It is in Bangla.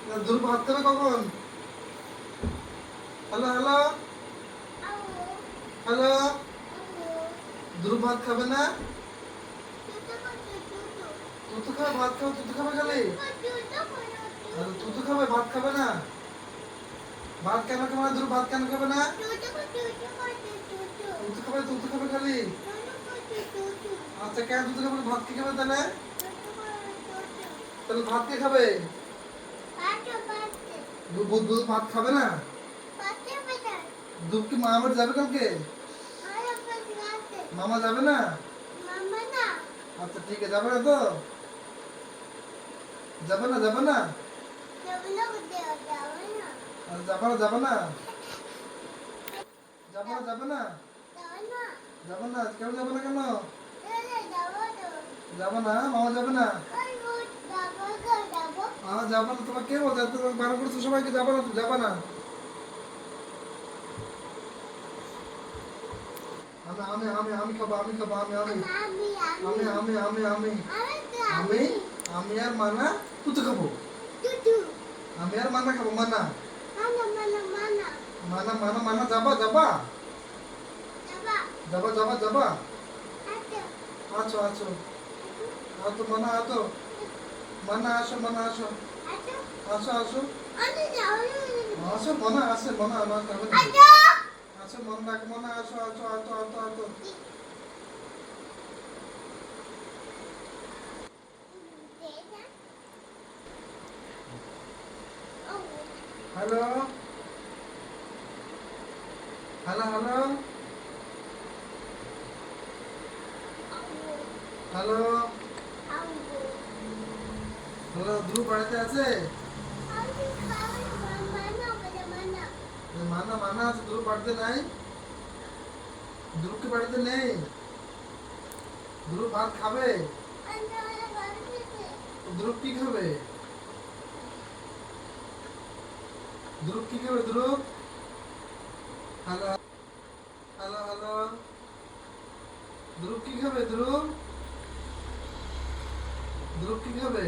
ধ্রুব ভাত খাবে কখন? হ্যালো হ্যালো হ্যালো, ধ্রুব ভাত খাবে না? তুতু খাবে, ভাত খাবে, তুতু খাবে খালি? তুতু খাবে, ভাত খাবে না? ভাত কেন খাবে না? ধ্রুব ভাত কেন খাবে না? তুতু খাবে, তুতু খাবে খালি? আচ্ছা কেন তুতু খাবে? ভাত কি খাবে তাহলে? তাহলে ভাত কে খাবে? দুধ ভাত খাবে না? দুধ কি মা আবার যাবে কালকে? মামা যাবে না? আচ্ছা ঠিক আছে, যাবে না তো? যাবে না, যাবে না? যাবে না, যাবে না? যাবে না, যাবে না? যাবে না, কেন যাবে না? কেন যাবে না? মামা যাবে না? যাবে না, তোমার কে বলছে? তোমাকে বারণ করছো সবাইকে, যাবে না, যাবে না? আমি আমি আমি খাবো, আমি খাবো, আমি আমি আমি আমি আমি আমি আমি আমি আর মানা তুই খাবো। আমি আর মানা খাবো, মানা মানা মানা মানা যাবা যাবা যাবা যাবা যাবা আছো আছো আতো মানা আতো মানা আসো মানা আসো আসো আসো আসো মানা আসে মানা আমার খাবে না আসো মন ডাক মানা আসো আসো আতো আতো আতো hello hello hello hello hello, Dhruv বাড়িতে আছে? মানা মানা আছে, ধ্রুব বাড়িতে নাই? ধ্রুব কি বাড়িতে নেই? ধ্রুব ভাত খাবে? ধ্রুব কি খাবে? ধ্রুব কি খাবে? ধ্রুব হ্যালো হ্যালো হ্যালো, ধ্রুব কি খাবে? ধ্রুব ধ্রুব কি খাবে?